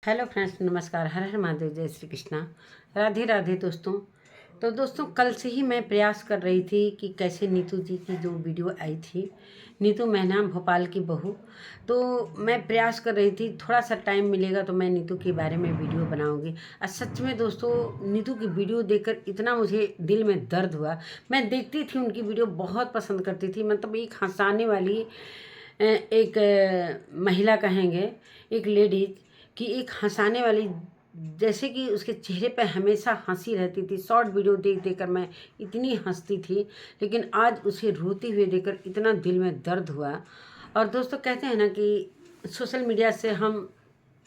Hello friends, नमस्कार। हर हर महादेव, जय श्री कृष्णा, राधे राधे दोस्तों। तो दोस्तों, कल से ही मैं प्रयास कर रही थी कि कैसे नीतू जी की जो वीडियो आई थी, नीतू मेहना भोपाल की बहू, तो मैं प्रयास कर रही थी थोड़ा सा टाइम मिलेगा तो मैं नीतू के बारे में वीडियो बनाऊंगी। और सच में दोस्तों, नीतू की वीडियो देखकर इतना मुझे दिल में दर्द हुआ। मैं देखती थी, उनकी वीडियो बहुत पसंद करती थी। मतलब एक हंसाने वाली एक महिला कहेंगे, एक लेडीज कि एक हंसाने वाली, जैसे कि उसके चेहरे पे हमेशा हंसी रहती थी। शॉर्ट वीडियो देख देख कर मैं इतनी हंसती थी, लेकिन आज उसे रोते हुए देखकर इतना दिल में दर्द हुआ। और दोस्तों, कहते हैं ना कि सोशल मीडिया से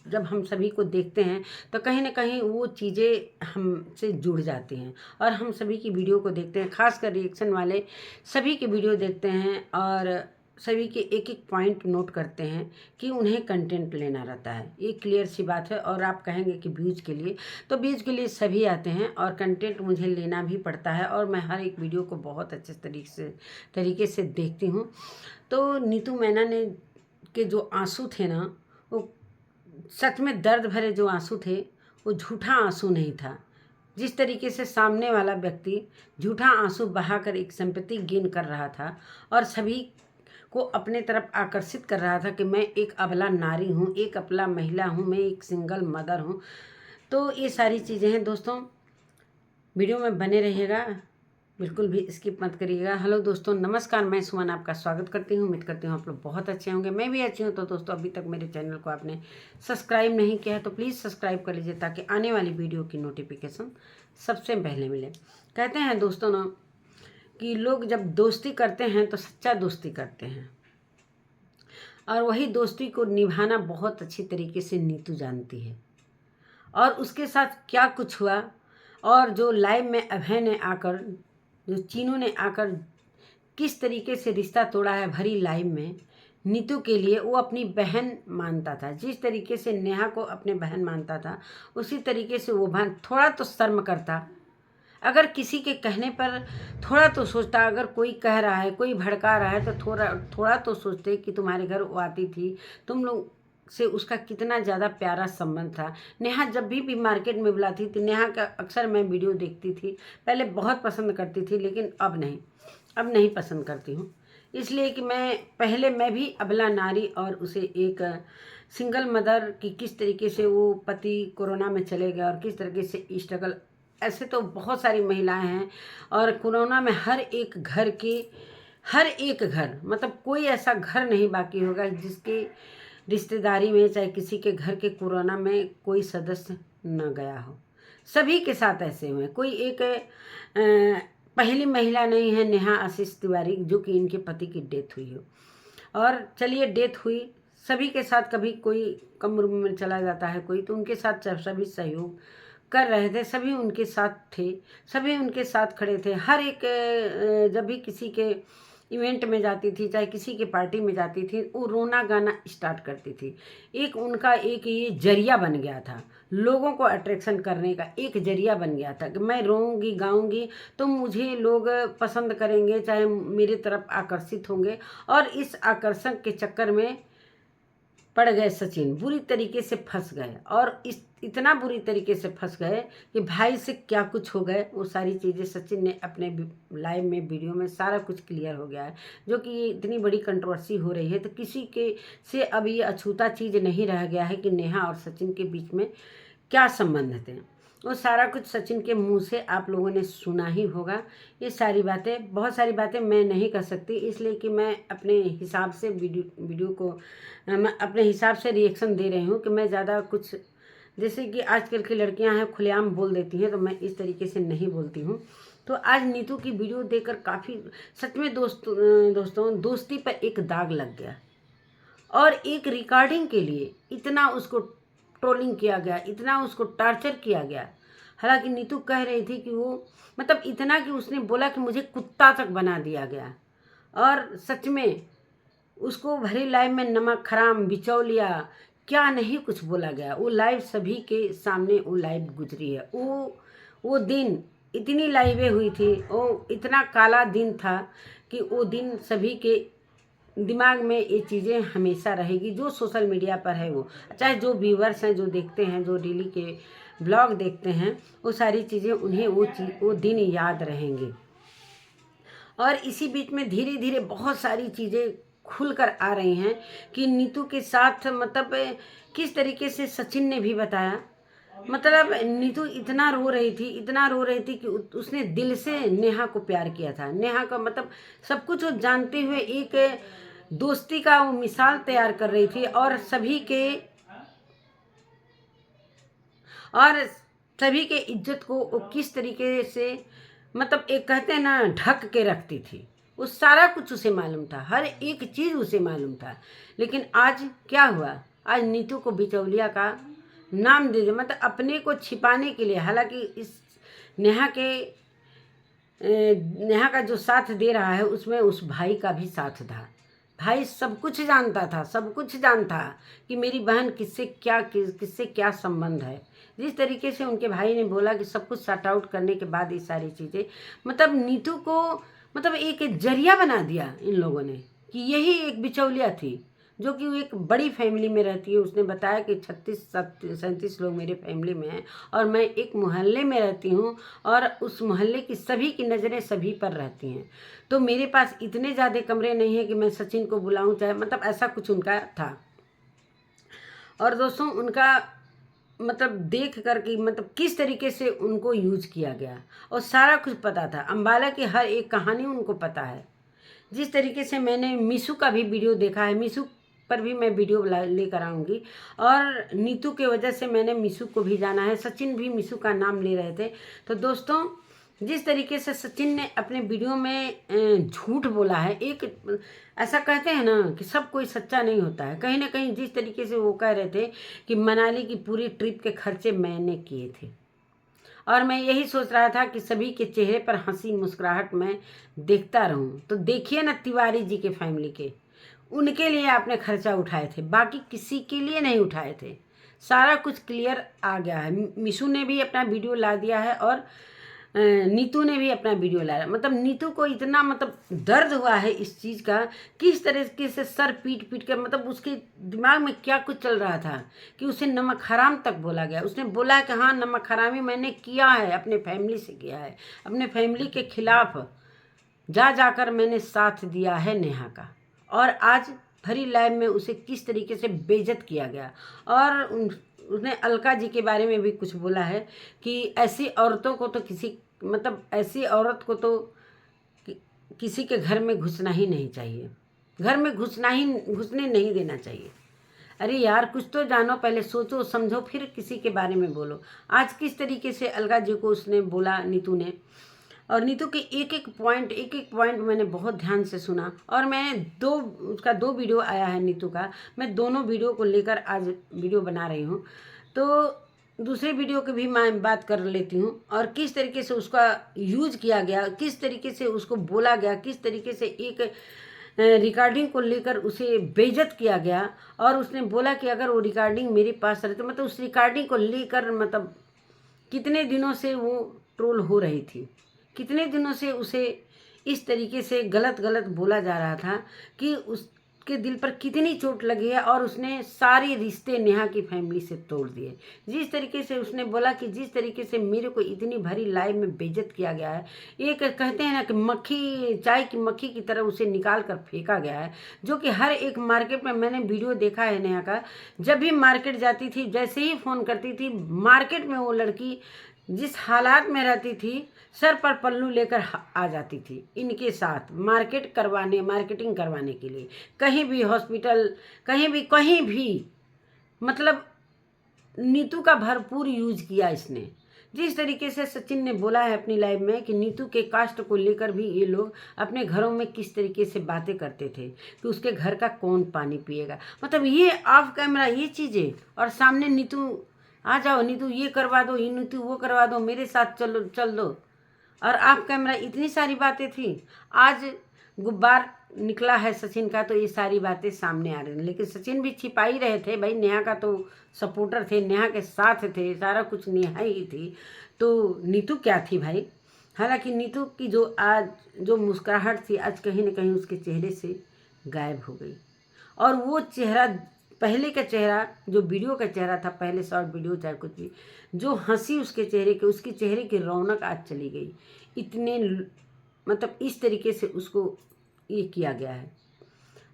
जब हम सभी को देखते हैं तो कहीं ना कहीं वो चीज़ें हमसे जुड़ जाती हैं, और हम सभी की वीडियो को देखते हैं, खासकर रिएक्शन वाले सभी की वीडियो देखते हैं और सभी के एक एक पॉइंट नोट करते हैं कि उन्हें कंटेंट लेना रहता है। ये क्लियर सी बात है। और आप कहेंगे कि व्यूज़ के लिए, तो व्यूज़ के लिए सभी आते हैं और कंटेंट मुझे लेना भी पड़ता है, और मैं हर एक वीडियो को बहुत अच्छे तरीके से देखती हूँ। तो नीतू मैना ने के जो आंसू थे ना, वो सच में दर्द भरे जो आंसू थे, वो झूठा आंसू नहीं था। जिस तरीके से सामने वाला व्यक्ति झूठा आंसू बहाकर एक सिंपैथी गेन कर रहा था और सभी को अपने तरफ आकर्षित कर रहा था कि मैं एक अबला नारी हूँ, एक अबला महिला हूँ, मैं एक सिंगल मदर हूँ। तो ये सारी चीज़ें हैं दोस्तों। वीडियो में बने रहिएगा, बिल्कुल भी स्किप मत करिएगा। हेलो दोस्तों, नमस्कार। मैं सुमन आपका स्वागत करती हूँ। उम्मीद करती हूँ आप लोग बहुत अच्छे होंगे, मैं भी अच्छी हूँ। तो दोस्तों, अभी तक मेरे चैनल को आपने सब्सक्राइब नहीं किया है तो प्लीज़ सब्सक्राइब कर लीजिए, ताकि आने वाली वीडियो की नोटिफिकेशन सबसे पहले मिले। कहते हैं दोस्तों ना कि लोग जब दोस्ती करते हैं तो सच्चा दोस्ती करते हैं, और वही दोस्ती को निभाना बहुत अच्छी तरीके से नीतू जानती है। और उसके साथ क्या कुछ हुआ, और जो लाइव में अभय ने आकर, जो चीनू ने आकर किस तरीके से रिश्ता तोड़ा है भरी लाइव में, नीतू के लिए वो अपनी बहन मानता था। जिस तरीके से नेहा को अपने बहन मानता था, उसी तरीके से वो बहन, थोड़ा तो शर्म करता। अगर किसी के कहने पर थोड़ा तो सोचता, अगर कोई कह रहा है, कोई भड़का रहा है, तो थोड़ा थोड़ा तो सोचते कि तुम्हारे घर वो आती थी, तुम लोग से उसका कितना ज़्यादा प्यारा संबंध था। नेहा जब भी मार्केट में बुलाती थी, नेहा का अक्सर मैं वीडियो देखती थी। पहले बहुत पसंद करती थी, लेकिन अब नहीं पसंद करती हूँ। इसलिए कि मैं भी अबला नारी और उसे एक सिंगल मदर की, किस तरीके से वो पति कोरोना में चले गए और किस तरीके से स्ट्रगल, ऐसे तो बहुत सारी महिलाएं हैं। और कोरोना में हर एक घर, मतलब कोई ऐसा घर नहीं बाकी होगा जिसके रिश्तेदारी में, चाहे किसी के घर के कोरोना में कोई सदस्य न गया हो। सभी के साथ ऐसे हुए। कोई एक पहली महिला नहीं है नेहा आशीष तिवारी, जो कि इनके पति की डेथ हुई हो। और चलिए, डेथ हुई, सभी के साथ कभी कोई कम उम्र में चला जाता है कोई, तो उनके साथ सभी सहयोग कर रहे थे, सभी उनके साथ थे, सभी उनके साथ खड़े थे। हर एक जब भी किसी के इवेंट में जाती थी, चाहे किसी के पार्टी में जाती थी, वो रोना गाना स्टार्ट करती थी। एक उनका एक ये जरिया बन गया था, लोगों को अट्रैक्शन करने का एक जरिया बन गया था कि मैं रोऊंगी गाऊंगी तो मुझे लोग पसंद करेंगे, चाहे मेरी तरफ आकर्षित होंगे। और इस आकर्षण के चक्कर में पड़ गए सचिन, बुरी तरीके से फंस गए, और इतना बुरी तरीके से फंस गए कि भाई से क्या कुछ हो गए। वो सारी चीज़ें सचिन ने अपने लाइव में, वीडियो में सारा कुछ क्लियर हो गया है। जो कि ये इतनी बड़ी कंट्रोवर्सी हो रही है, तो किसी के से अब ये अछूता चीज़ नहीं रह गया है कि नेहा और सचिन के बीच में क्या संबंध थे। वो सारा कुछ सचिन के मुंह से आप लोगों ने सुना ही होगा। ये सारी बातें, बहुत सारी बातें मैं नहीं कर सकती, इसलिए कि मैं अपने हिसाब से वीडियो को, मैं अपने हिसाब से रिएक्शन दे रही हूँ कि मैं ज़्यादा कुछ, जैसे कि आजकल की लड़कियां हैं खुलेआम बोल देती हैं, तो मैं इस तरीके से नहीं बोलती हूँ। तो आज नीतू की वीडियो देखकर काफ़ी, सच में दोस्तों, दोस्ती पर एक दाग लग गया। और एक रिकॉर्डिंग के लिए इतना उसको ट्रोलिंग किया गया, इतना उसको टॉर्चर किया गया। हालांकि नीतू कह रही थी कि वो, मतलब इतना कि उसने बोला कि मुझे कुत्ता तक बना दिया गया। और सच में उसको भरी लाइव में नमक हराम बिचौलिया क्या नहीं कुछ बोला गया। वो लाइव सभी के सामने वो लाइव गुजरी है। वो दिन, इतनी लाइवें हुई थी, वो इतना काला दिन था कि वो दिन सभी के दिमाग में ये चीज़ें हमेशा रहेगी, जो सोशल मीडिया पर है वो, चाहे जो व्यूवर्स हैं, जो देखते हैं, जो डेली के ब्लॉग देखते हैं, वो सारी चीज़ें उन्हें वो दिन याद रहेंगे। और इसी बीच में धीरे धीरे बहुत सारी चीज़ें खुल कर आ रही हैं कि नीतू के साथ मतलब किस तरीके से सचिन ने भी बताया, मतलब नीतू इतना रो रही थी, इतना रो रही थी कि उसने दिल से नेहा को प्यार किया था। नेहा का मतलब सब कुछ वो जानते हुए एक दोस्ती का वो मिसाल तैयार कर रही थी, और सभी के इज्जत को वो किस तरीके से मतलब एक कहते हैं ना ढक के रखती थी। वो सारा कुछ उसे मालूम था, हर एक चीज़ उसे मालूम था। लेकिन आज क्या हुआ, आज नीतू को बिचौलिया का नाम दे दिया, मतलब अपने को छिपाने के लिए। हालांकि इस नेहा का जो साथ दे रहा है उसमें उस भाई का भी साथ था। भाई सब कुछ जानता था, सब कुछ जानता कि मेरी बहन किससे क्या संबंध है। जिस तरीके से उनके भाई ने बोला कि सब कुछ सॉर्ट आउट करने के बाद ये सारी चीज़ें, मतलब नीतू को मतलब एक जरिया बना दिया इन लोगों ने कि यही एक बिचौलिया थी जो कि वो एक बड़ी फैमिली में रहती है। उसने बताया कि 36-37 लोग मेरे फैमिली में हैं और मैं एक मोहल्ले में रहती हूँ और उस मोहल्ले की सभी की नज़रें सभी पर रहती हैं। तो मेरे पास इतने ज़्यादा कमरे नहीं हैं कि मैं सचिन को बुलाऊं, चाहे मतलब ऐसा कुछ उनका था। और दोस्तों उनका मतलब देख कर के मतलब किस तरीके से उनको यूज किया गया और सारा कुछ पता था। अंबाला की हर एक कहानी उनको पता है। जिस तरीके से मैंने मीशू का भी वीडियो देखा है, मीशू पर भी मैं वीडियो लेकर आऊँगी, और नीतू के वजह से मैंने मीशू को भी जाना है। सचिन भी मीशू का नाम ले रहे थे। तो दोस्तों जिस तरीके से सचिन ने अपने वीडियो में झूठ बोला है, एक ऐसा कहते हैं ना कि सब कोई सच्चा नहीं होता है। कहीं ना कहीं जिस तरीके से वो कह रहे थे कि मनाली की पूरी ट्रिप के खर्चे मैंने किए थे, और मैं यही सोच रहा था कि सभी के चेहरे पर हंसी मुस्कुराहट मैं देखता रहूं। तो देखिए ना तिवारी जी के फैमिली के, उनके लिए आपने खर्चा उठाए थे, बाकी किसी के लिए नहीं उठाए थे। सारा कुछ क्लियर आ गया है। मिशू ने भी अपना वीडियो ला दिया है और नीतू ने भी अपना वीडियो लाया। मतलब नीतू को इतना मतलब दर्द हुआ है इस चीज़ का, किस तरीके से सर पीट पीट कर मतलब उसके दिमाग में क्या कुछ चल रहा था कि उसे नमक हराम तक बोला गया। उसने बोला कि हाँ नमक हरामी मैंने किया है, अपने फैमिली से किया है, अपने फैमिली के खिलाफ जाकर मैंने साथ दिया है नेहा का। और आज भरी लाइव में उसे किस तरीके से बेइज्जत किया गया। और उसने अलका जी के बारे में भी कुछ बोला है कि ऐसी औरतों को तो मतलब ऐसी औरत को तो किसी के घर में घुसना ही नहीं चाहिए, घर में घुसने नहीं देना चाहिए। अरे यार कुछ तो जानो, पहले सोचो समझो फिर किसी के बारे में बोलो। आज किस तरीके से अलका जी को उसने बोला नीतू ने, और नीतू के एक एक पॉइंट मैंने बहुत ध्यान से सुना। और मैंने उसका 2 वीडियो आया है नीतू का, मैं दोनों वीडियो को लेकर आज वीडियो बना रही हूँ। तो दूसरे वीडियो की भी मैं बात कर लेती हूँ, और किस तरीके से उसका यूज किया गया, किस तरीके से उसको बोला गया, किस तरीके से एक रिकॉर्डिंग को लेकर उसे बेइज्जत किया गया। और उसने बोला कि अगर वो रिकॉर्डिंग मेरे पास रहती, मतलब उस रिकॉर्डिंग को लेकर मतलब कितने दिनों से वो ट्रोल हो रही थी, कितने दिनों से उसे इस तरीके से गलत बोला जा रहा था कि उसके दिल पर कितनी चोट लगी है। और उसने सारे रिश्ते नेहा की फैमिली से तोड़ दिए। जिस तरीके से उसने बोला कि जिस तरीके से मेरे को इतनी भरी लाइव में बेइज्जत किया गया है, एक कहते हैं ना कि चाय की मक्खी की तरह उसे निकाल कर फेंका गया है। जो कि हर एक मार्केट में मैंने वीडियो देखा है नेहा का, जब भी मार्केट जाती थी, जैसे ही फ़ोन करती थी, मार्केट में वो लड़की जिस हालात में रहती थी, सर पर पल्लू लेकर आ जाती थी इनके साथ मार्केटिंग करवाने के लिए। कहीं भी हॉस्पिटल, कहीं भी मतलब नीतू का भरपूर यूज किया इसने। जिस तरीके से सचिन ने बोला है अपनी लाइव में कि नीतू के कास्ट को लेकर भी ये लोग अपने घरों में किस तरीके से बातें करते थे कि उसके घर का कौन पानी पिएगा। मतलब ये ऑफ कैमरा ये चीज़ें, और सामने नीतू आ जाओ, नीतू ये करवा दो, ये नीतू वो करवा दो, मेरे साथ चल दो, और ऑफ कैमरा इतनी सारी बातें थी। आज गुब्बार निकला है सचिन का, तो ये सारी बातें सामने आ रही हैं। लेकिन सचिन भी छिपा ही रहे थे भाई, नेहा का तो सपोर्टर थे, नेहा के साथ थे, सारा कुछ नेहा ही थी। तो नीतू क्या थी भाई। हालांकि नीतू की जो मुस्कुराहट थी आज कहीं ना कहीं उसके चेहरे से गायब हो गई। और वो चेहरा, पहले का चेहरा, जो वीडियो का चेहरा था, पहले शॉर्ट वीडियो चाहे कुछ भी, जो हंसी उसके चेहरे के, उसके चेहरे की रौनक आज चली गई। इतने मतलब इस तरीके से उसको ये किया गया है।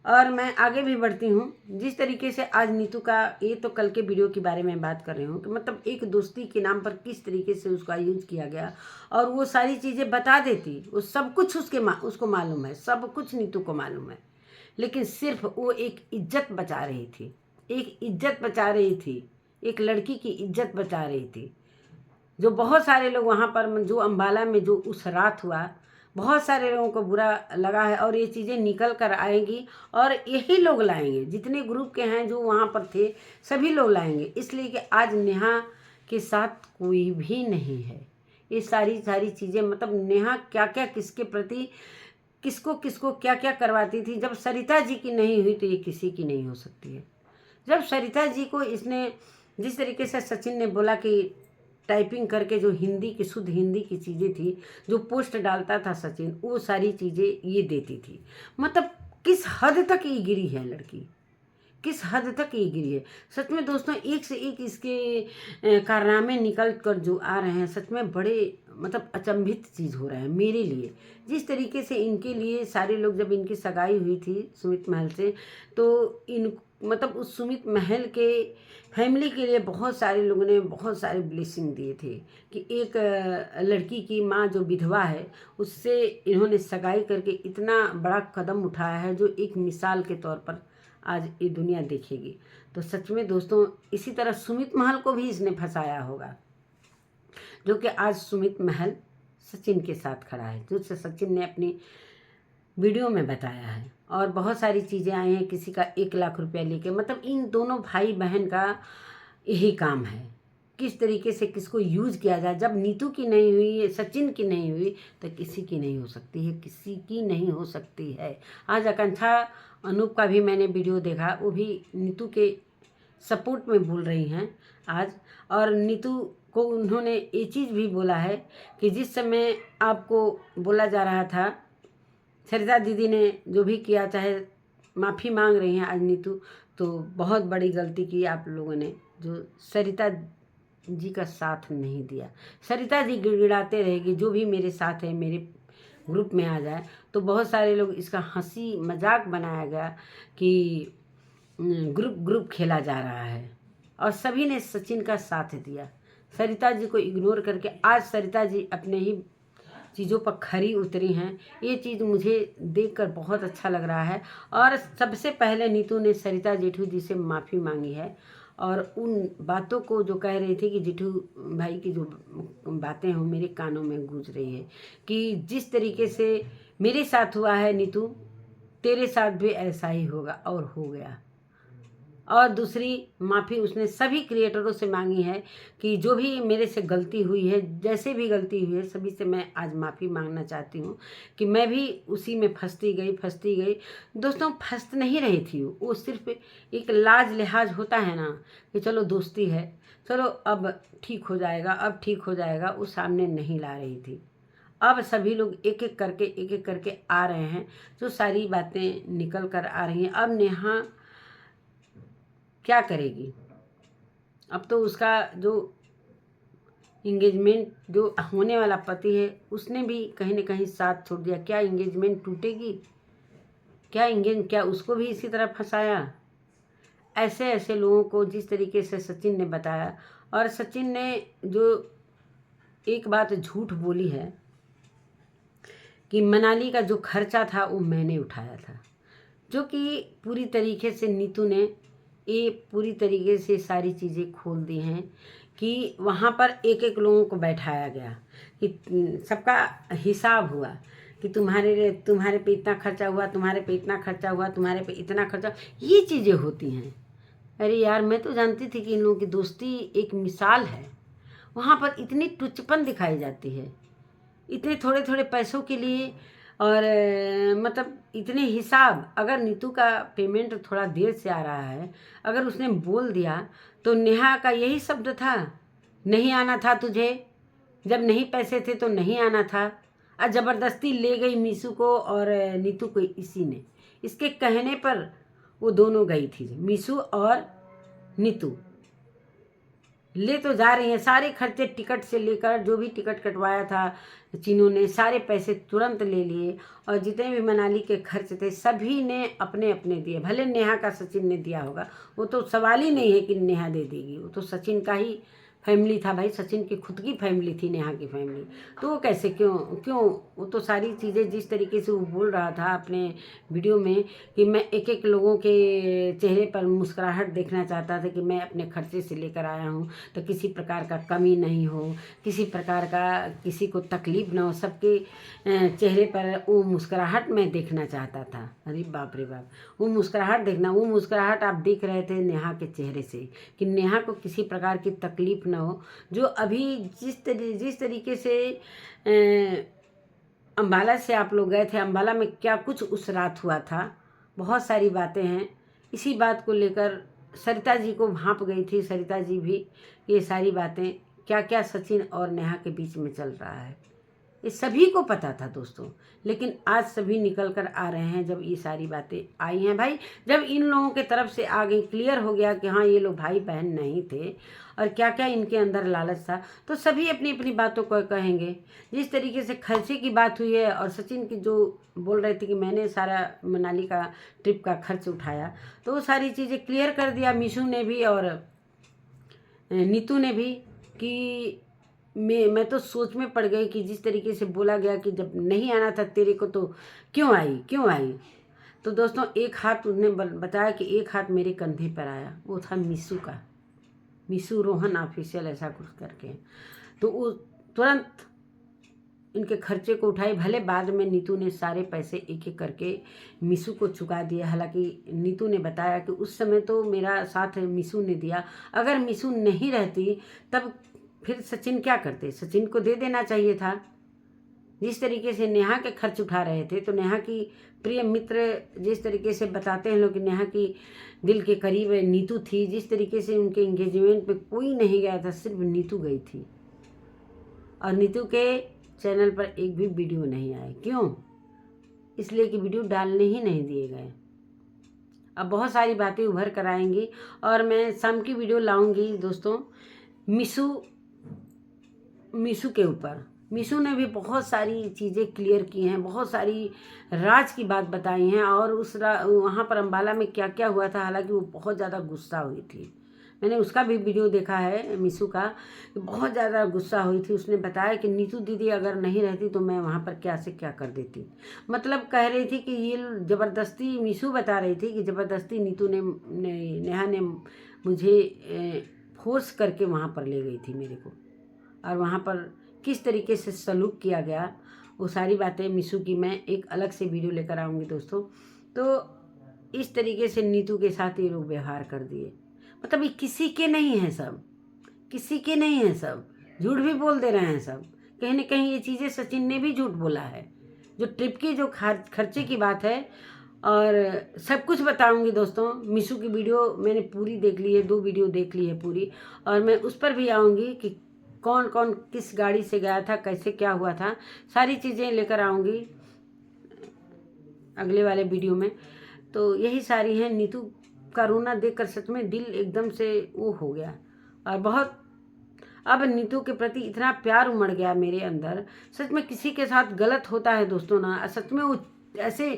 और मैं आगे भी बढ़ती हूँ। जिस तरीके से आज नीतू का, ये तो कल के वीडियो के बारे में बात कर रही हूँ कि मतलब एक दोस्ती के नाम पर किस तरीके से उसका यूज किया गया, और वो सारी चीज़ें बता देती, वो सब कुछ उसको मालूम है, सब कुछ नीतू को मालूम है, लेकिन सिर्फ वो एक इज्जत बचा रही थी, एक इज्जत बचा रही थी, एक लड़की की इज्जत बचा रही थी। जो बहुत सारे लोग वहाँ पर, जो अम्बाला में जो उस रात हुआ, बहुत सारे लोगों को बुरा लगा है, और ये चीज़ें निकल कर आएंगी, और यही लोग लाएंगे, जितने ग्रुप के हैं जो वहाँ पर थे सभी लोग लाएंगे, इसलिए कि आज नेहा के साथ कोई भी नहीं है। ये सारी चीज़ें, मतलब नेहा क्या क्या किसके प्रति, किसको किसको क्या क्या करवाती थी। जब सरिता जी की नहीं हुई तो ये किसी की नहीं हो सकती है। जब सरिता जी को इसने, जिस तरीके से सचिन ने बोला कि टाइपिंग करके जो हिंदी की, शुद्ध हिंदी की चीज़ें थी, जो पोस्ट डालता था सचिन, वो सारी चीज़ें ये देती थी। मतलब किस हद तक ये गिरी है लड़की, किस हद तक ये गिरी है। सच में दोस्तों, एक से एक इसके कारनामे निकल कर जो आ रहे हैं, सच में बड़े मतलब अचंभित चीज़ हो रहा है मेरे लिए। जिस तरीके से इनके लिए सारे लोग, जब इनकी सगाई हुई थी सुमित महल से, तो इन मतलब उस सुमित महल के फैमिली के लिए बहुत सारे लोगों ने बहुत सारे ब्लेसिंग दिए थे कि एक लड़की की माँ जो विधवा है, उससे इन्होंने सगाई करके इतना बड़ा कदम उठाया है, जो एक मिसाल के तौर पर आज ये दुनिया देखेगी। तो सच में दोस्तों, इसी तरह सुमित महल को भी इसने फंसाया होगा, जो कि आज सुमित महल सचिन के साथ खड़ा है, जो सचिन ने अपनी वीडियो में बताया है। और बहुत सारी चीज़ें आई हैं, किसी का 1 लाख रुपया लेके, मतलब इन दोनों भाई बहन का यही काम है, किस तरीके से किसको यूज किया जाए। जब नीतू की नहीं हुई, सचिन की नहीं हुई, तो किसी की नहीं हो सकती है, किसी की नहीं हो सकती है। आज आकांक्षा अनूप का भी मैंने वीडियो देखा, वो भी नीतू के सपोर्ट में बोल रही हैं आज। और नीतू को उन्होंने ये चीज़ भी बोला है कि जिस समय आपको बोला जा रहा था, सरिता दीदी ने जो भी किया, चाहे माफ़ी मांग रही हैं आज नीतू, तो बहुत बड़ी गलती की आप लोगों ने, जो सरिता जी का साथ नहीं दिया। सरिता जी गिड़गिड़ाते रहेगी, जो भी मेरे साथ है मेरे ग्रुप में आ जाए, तो बहुत सारे लोग इसका हंसी मजाक बनाया गया कि ग्रुप खेला जा रहा है, और सभी ने सचिन का साथ दिया। सरिता जी को इग्नोर करके आज सरिता जी अपने ही चीज़ों पर खरी उतरी हैं। ये चीज़ मुझे देखकर बहुत अच्छा लग रहा है। और सबसे पहले नीतू ने सरिता जेठू जी से माफ़ी मांगी है, और उन बातों को जो कह रही थी कि जेठू भाई की जो बातें हैं मेरे कानों में गूंज रही है कि जिस तरीके से मेरे साथ हुआ है नीतू, तेरे साथ भी ऐसा ही होगा, और हो गया। और दूसरी माफ़ी उसने सभी क्रिएटरों से मांगी है कि जो भी मेरे से गलती हुई है, जैसे भी गलती हुई है, सभी से मैं आज माफ़ी मांगना चाहती हूँ कि मैं भी उसी में फंसती गई। दोस्तों, फंस नहीं रही थी वो सिर्फ एक लाज लिहाज होता है ना, कि चलो दोस्ती है, चलो अब ठीक हो जाएगा, वो सामने नहीं ला रही थी। अब सभी लोग एक एक करके आ रहे हैं, जो सारी बातें निकल कर आ रही हैं। अब नेहा क्या करेगी? अब तो उसका जो इंगेजमेंट, जो होने वाला पति है, उसने भी कहीं ना कहीं साथ छोड़ दिया। क्या इंगेजमेंट टूटेगी? क्या उसको भी इसी तरह फंसाया? ऐसे लोगों को जिस तरीके से सचिन ने बताया, और सचिन ने जो एक बात झूठ बोली है कि मनाली का जो खर्चा था वो मैंने उठाया था, जो कि पूरी तरीके से नीतू ने ये पूरी तरीके से सारी चीज़ें खोल दी हैं कि वहाँ पर एक एक लोगों को बैठाया गया कि सबका हिसाब हुआ कि तुम्हारे पे इतना खर्चा हुआ, तुम्हारे पे इतना खर्चा हुआ, तुम्हारे पे इतना खर्चा, ये चीज़ें होती हैं। अरे यार, मैं तो जानती थी कि इन लोगों की दोस्ती एक मिसाल है। वहाँ पर इतनी टुच्चपन दिखाई जाती है, इतने थोड़े थोड़े पैसों के लिए। और मतलब इतने हिसाब, अगर नीतू का पेमेंट थोड़ा देर से आ रहा है, अगर उसने बोल दिया तो नेहा का यही शब्द था, नहीं आना था तुझे, जब नहीं पैसे थे तो नहीं आना था। और ज़बरदस्ती ले गई मीशू को और नीतू को, इसी ने इसके कहने पर वो दोनों गई थी, मीशू और नीतू ले तो जा रही हैं सारे खर्चे, टिकट से लेकर जो भी टिकट कटवाया था चीनू ने, सारे पैसे तुरंत ले लिए और जितने भी मनाली के खर्च थे सभी ने अपने अपने दिए। भले नेहा का सचिन ने दिया होगा, वो तो सवाल ही नहीं है कि नेहा दे देगी, वो तो सचिन का ही फैमिली था भाई, सचिन की खुद की फैमिली थी नेहा की फैमिली, तो वो कैसे क्यों क्यों वो तो सारी चीज़ें जिस तरीके से वो बोल रहा था अपने वीडियो में कि मैं एक एक लोगों के चेहरे पर मुस्कुराहट देखना चाहता था कि मैं अपने खर्चे से लेकर आया हूँ तो किसी प्रकार का कमी नहीं हो, किसी प्रकार का किसी को तकलीफ ना हो, सबके चेहरे पर वो मुस्कुराहट मैं देखना चाहता था। अरे बाप रे बाप, वो मुस्कुराहट देखना, वो मुस्कुराहट आप देख रहे थे नेहा के चेहरे से कि नेहा को किसी प्रकार की तकलीफ ना हो। जो अभी जिस तरीके से अम्बाला से आप लोग गए थे, अम्बाला में क्या कुछ उस रात हुआ था, बहुत सारी बातें हैं। इसी बात को लेकर सरिता जी को भांप गई थी, सरिता जी भी, ये सारी बातें क्या क्या सचिन और नेहा के बीच में चल रहा है ये सभी को पता था दोस्तों। लेकिन आज सभी निकल कर आ रहे हैं जब ये सारी बातें आई हैं भाई, जब इन लोगों के तरफ से आ गई, क्लियर हो गया कि हाँ ये लोग भाई बहन नहीं थे और क्या क्या इनके अंदर लालच था, तो सभी अपनी अपनी बातों को कहेंगे। जिस तरीके से खर्चे की बात हुई है और सचिन की जो बोल रहे थे कि मैंने सारा मनाली का ट्रिप का खर्च उठाया, तो वो सारी चीज़ें क्लियर कर दिया मीशू ने भी और नीतू ने भी कि मैं तो सोच में पड़ गई कि जिस तरीके से बोला गया कि जब नहीं आना था तेरे को तो क्यों आई। तो दोस्तों एक हाथ उन्होंने बताया कि एक हाथ मेरे कंधे पर आया, वो था मीशू का, मीशू रोहन ऑफिशियल ऐसा कुछ करके, तो वो तुरंत इनके खर्चे को उठाई। भले बाद में नीतू ने सारे पैसे एक एक करके मीशू को चुका दिया, हालांकि नीतू ने बताया कि उस समय तो मेरा साथ मीशू ने दिया, अगर मीशू नहीं रहती तब फिर सचिन क्या करते, सचिन को दे देना चाहिए था। जिस तरीके से नेहा के खर्च उठा रहे थे, तो नेहा की प्रिय मित्र जिस तरीके से बताते हैं लोग कि नेहा की दिल के करीब नीतू थी, जिस तरीके से उनके एंगेजमेंट पे कोई नहीं गया था, सिर्फ नीतू गई थी और नीतू के चैनल पर एक भी वीडियो नहीं आए। क्यों? इसलिए कि वीडियो डालने ही नहीं दिए गए। अब बहुत सारी बातें उभर कर आएंगी और मैं शाम की वीडियो लाऊंगी दोस्तों मीशू के ऊपर। मीशू ने भी बहुत सारी चीज़ें क्लियर की हैं, बहुत सारी राज की बात बताई हैं और वहाँ पर अम्बाला में क्या क्या हुआ था, हालांकि वो बहुत ज़्यादा गुस्सा हुई थी। मैंने उसका भी वीडियो देखा है मीशू का, बहुत ज़्यादा गुस्सा हुई थी। उसने बताया कि नीतू दीदी अगर नहीं रहती तो मैं वहाँ पर क्या से क्या कर देती, मतलब कह रही थी कि ये ज़बरदस्ती, मीशू बता रही थी कि ज़बरदस्ती नीतू नेहा ने मुझे फोर्स करके वहाँ पर ले गई थी मेरे को, और वहाँ पर किस तरीके से सलूक किया गया, वो सारी बातें मीशू की मैं एक अलग से वीडियो लेकर आऊँगी दोस्तों। तो इस तरीके से नीतू के साथ ये लोग व्यवहार कर दिए, मतलब ये किसी के नहीं हैं, सब किसी के नहीं हैं, सब झूठ भी बोल दे रहे हैं सब। कहीं ना कहीं ये चीज़ें सचिन ने भी झूठ बोला है, जो ट्रिप की जो खर्चे की बात है, और सब कुछ बताऊंगी दोस्तों। मीशू की वीडियो मैंने पूरी देख ली है, 2 वीडियो देख ली है पूरी, और मैं उस पर भी आऊँगी कि कौन कौन किस गाड़ी से गया था, कैसे क्या हुआ था, सारी चीज़ें लेकर आऊँगी अगले वाले वीडियो में। तो यही सारी हैं। नीतू का रोना देखकर सच में दिल एकदम से वो हो गया, और बहुत अब नीतू के प्रति इतना प्यार उमड़ गया मेरे अंदर। सच में किसी के साथ गलत होता है दोस्तों ना, सच में वो ऐसे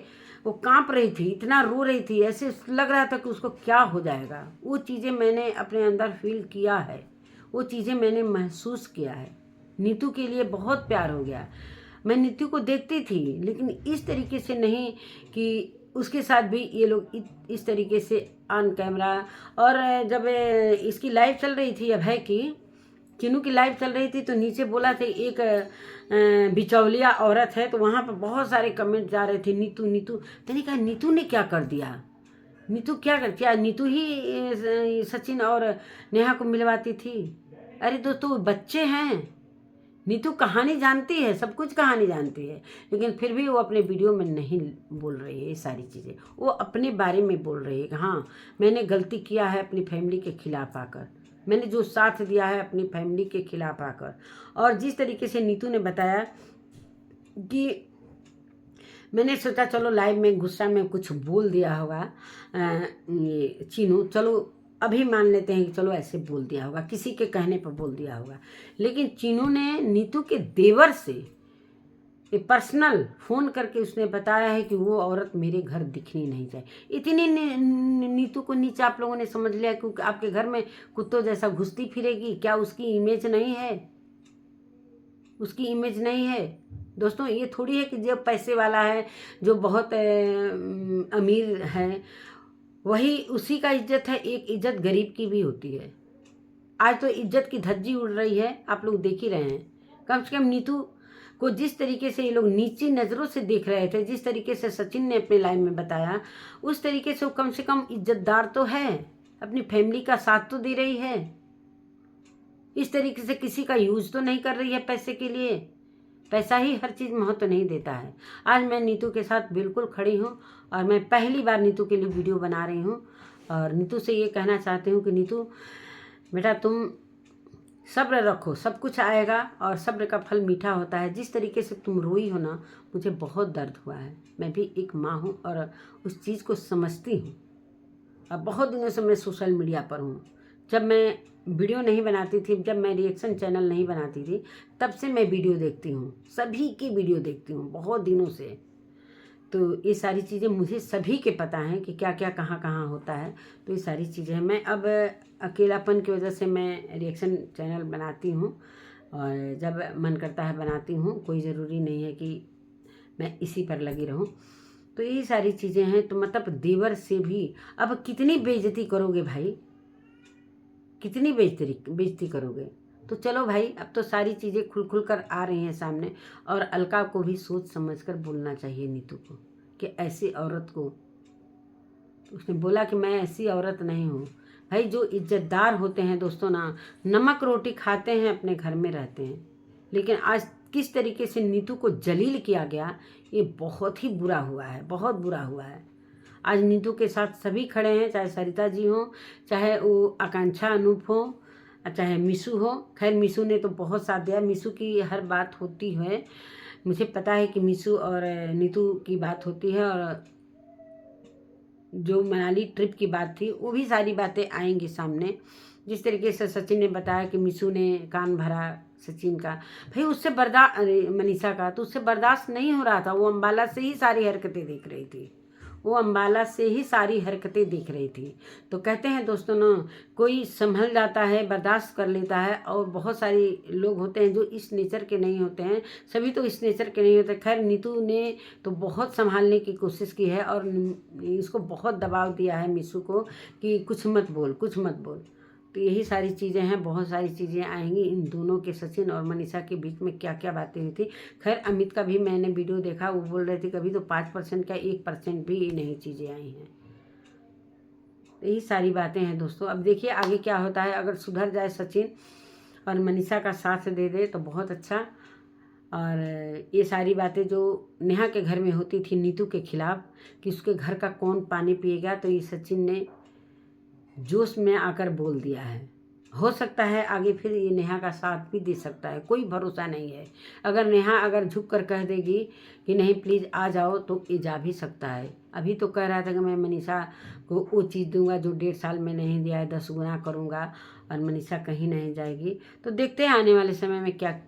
वो कांप रही थी, इतना रो रही थी, ऐसे लग रहा था कि उसको क्या हो जाएगा। वो चीज़ें मैंने अपने अंदर फील किया है, वो चीज़ें मैंने महसूस किया है। नीतू के लिए बहुत प्यार हो गया। मैं नीतू को देखती थी, लेकिन इस तरीके से नहीं कि उसके साथ भी ये लोग इस तरीके से ऑन कैमरा। और जब इसकी लाइव चल रही थी, अभय की, चिनू की लाइव चल रही थी, तो नीचे बोला था एक बिचौलिया औरत है, तो वहाँ पर बहुत सारे कमेंट जा रहे थे नीतू नीतू। मैंने कहा नीतू ने क्या कर दिया, नीतू क्या नीतू ही सचिन और नेहा को मिलवाती थी? अरे दोस्तों बच्चे हैं, नीतू कहानी जानती है, सब कुछ कहानी जानती है, लेकिन फिर भी वो अपने वीडियो में नहीं बोल रही है ये सारी चीज़ें। वो अपने बारे में बोल रही है कि हाँ मैंने गलती किया है अपनी फैमिली के खिलाफ आकर, मैंने जो साथ दिया है अपनी फैमिली के खिलाफ आकर। और जिस तरीके से नीतू ने बताया कि मैंने सोचा चलो लाइव में गुस्सा में कुछ बोल दिया होगा ये चीनू, चलो अभी मान लेते हैं कि चलो ऐसे बोल दिया होगा, किसी के कहने पर बोल दिया होगा। लेकिन चीनू ने नीतू के देवर से पर्सनल फ़ोन करके उसने बताया है कि वो औरत मेरे घर दिखनी नहीं चाहिए। इतनी नीतू को नीचा आप लोगों ने समझ लिया क्योंकि आपके घर में कुत्तों जैसा घुसती फिरेगी। क्या उसकी इमेज नहीं है? उसकी इमेज नहीं है दोस्तों। ये थोड़ी है कि जो पैसे वाला है, जो बहुत अमीर है, वही उसी का इज्जत है। एक इज्जत गरीब की भी होती है। आज तो इज्जत की धज्जी उड़ रही है, आप लोग देख ही रहे हैं। कम से कम नीतू को जिस तरीके से ये लोग नीची नज़रों से देख रहे थे, जिस तरीके से सचिन ने अपने लाइव में बताया, उस तरीके से वो कम से कम इज्जतदार तो है, अपनी फैमिली का साथ तो दे रही है। इस तरीके से किसी का यूज तो नहीं कर रही है पैसे के लिए। पैसा ही हर चीज़ महत्व नहीं देता है। आज मैं नीतू के साथ बिल्कुल खड़ी हूँ और मैं पहली बार नीतू के लिए वीडियो बना रही हूँ और नीतू से ये कहना चाहती हूँ कि नीतू बेटा, तुम सब्र रखो, सब कुछ आएगा और सब्र का फल मीठा होता है। जिस तरीके से तुम रोई हो ना, मुझे बहुत दर्द हुआ है। मैं भी एक माँ हूँ और उस चीज़ को समझती हूँ। अब बहुत दिनों से मैं सोशल मीडिया पर हूँ। जब मैं वीडियो नहीं बनाती थी, जब मैं रिएक्शन चैनल नहीं बनाती थी, तब से मैं वीडियो देखती हूँ, सभी की वीडियो देखती हूँ बहुत दिनों से। तो ये सारी चीज़ें मुझे सभी के पता हैं कि क्या क्या कहाँ कहाँ होता है। तो ये सारी चीज़ें हैं। मैं अब अकेलापन की वजह से मैं रिएक्शन चैनल बनाती हूँ और जब मन करता है बनाती हूँ। कोई ज़रूरी नहीं है कि मैं इसी पर लगी रहूँ। तो यही सारी चीज़ें हैं। तो मतलब देवर से भी अब कितनी बेइज्जती करोगे भाई, कितनी बेइज्जती करोगे। तो चलो भाई, अब तो सारी चीज़ें खुल कर आ रही हैं सामने और अलका को भी सोच समझकर बोलना चाहिए नीतू को कि ऐसी औरत को। उसने बोला कि मैं ऐसी औरत नहीं हूँ। भाई, जो इज्जतदार होते हैं दोस्तों ना, नमक रोटी खाते हैं, अपने घर में रहते हैं। लेकिन आज किस तरीके से नीतू को जलील किया गया, ये बहुत ही बुरा हुआ है, बहुत बुरा हुआ है। आज नीतू के साथ सभी खड़े हैं, चाहे सरिता जी हो, चाहे वो आकांक्षा अनूप हो, चाहे मिशू हो। खैर मिशू ने तो बहुत साथ दिया, मिशू की हर बात होती है। मुझे पता है कि मिशू और नीतू की बात होती है और जो मनाली ट्रिप की बात थी वो भी सारी बातें आएंगी सामने। जिस तरीके से सचिन ने बताया कि मिशू ने कान भरा सचिन का, भाई उससे मनीषा का तो उससे बर्दाश्त नहीं हो रहा था। वो अम्बाला से ही सारी हरकतें देख रही थी, वो अम्बाला से ही सारी हरकतें देख रही थी। तो कहते हैं दोस्तों ना, कोई संभल जाता है, बर्दाश्त कर लेता है और बहुत सारे लोग होते हैं जो इस नेचर के नहीं होते हैं। सभी तो इस नेचर के नहीं होते। खैर नीतू ने तो बहुत संभालने की कोशिश की है और इसको बहुत दबाव दिया है मिशू को कि कुछ मत बोल, कुछ मत बोल। तो यही सारी चीज़ें हैं, बहुत सारी चीज़ें आएंगी इन दोनों के, सचिन और मनीषा के बीच में क्या क्या बातें हुई थी। खैर अमित का भी मैंने वीडियो देखा, वो बोल रहे थे कभी तो 5% का 1% भी नहीं चीज़ें आई हैं। यही सारी बातें हैं दोस्तों। अब देखिए आगे क्या होता है। अगर सुधर जाए सचिन और मनीषा का साथ दे दे तो बहुत अच्छा। और ये सारी बातें जो नेहा के घर में होती थी नीतू के खिलाफ कि उसके घर का कौन पानी पिएगा, तो ये सचिन ने जोश में आकर बोल दिया है। हो सकता है आगे फिर ये नेहा का साथ भी दे सकता है, कोई भरोसा नहीं है। अगर नेहा अगर झुक कर कह देगी कि नहीं प्लीज़ आ जाओ, तो ये जा भी सकता है। अभी तो कह रहा था कि मैं मनीषा को वो चीज़ दूंगा जो 1.5 साल में नहीं दिया है, 10 गुना करूँगा और मनीषा कहीं नहीं जाएगी। तो देखते हैं आने वाले समय में क्या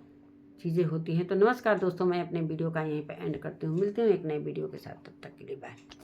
चीज़ें होती हैं। तो नमस्कार दोस्तों, मैं अपने वीडियो का यहीं पर एंड करती हूँ। मिलती हूँ एक नए वीडियो के साथ, तब तक के लिए बाय।